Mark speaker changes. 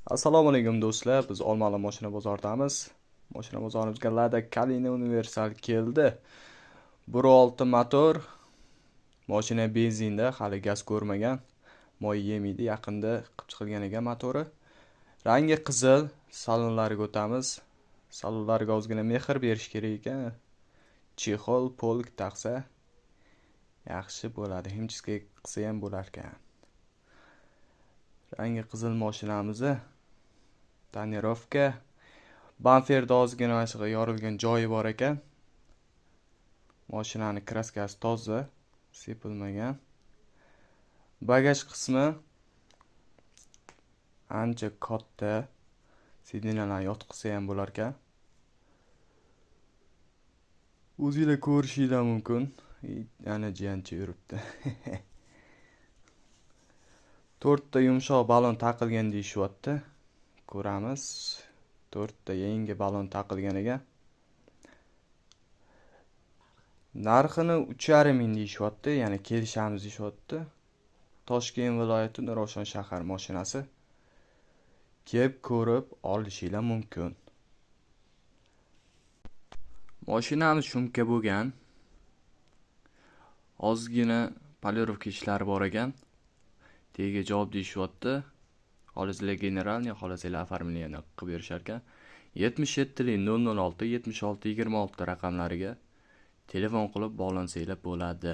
Speaker 1: Assalomu alaykum do'stlar. Biz Olmali mashina bozoridamiz. Mashina bozorimizga Lada Kalina Universal keldi. 1.6 motor. Mashina benzinda, hali gaz ko'rmagan. Moy yemaydi, yaqinda qilib chiqilgan ekan motori. Rangi qizil. Salonlariga o'tamiz. Salonlariga ozgina mehr berish kerak ekan. Chexol, polk taqsa yaxshi bo'ladi. Himchiska qilsa ham bo'lar ekan. Rangi qizil mashinamizni tonirovka. Bamperda ozgina yorilgan joyi bor ekan. Mashinani kraskasi toza, sepilmagan. Bagaj qismi ancha katta. Sidinalar yotqizsa ham bo'lar ekan. O'zingizlar ko'rishinglar mumkin. Yana jiyancha yuribdi. 4 ta yumshoq balon taqilgan deyishyapti. Ko'ramiz. 4 ta yangi balon taqilgan ekan. Narxini 3,5 ming deyishyapti, ya'ni kelishamiz deyishyapti. Toshkent viloyati Nurafshon shahar mashinasi. Kelib ko'rib olishinglar mumkin. Mashinamiz shumka bo'lgan. Ozgina polirovka ishlari bor ekan. Tega javob deyishyapti. Xolislar generalniy, xolislar оформление qilib berishar ekan. 77 006 76 26 raqamlariga telefon qilib bog'lansanglar bo'ladi.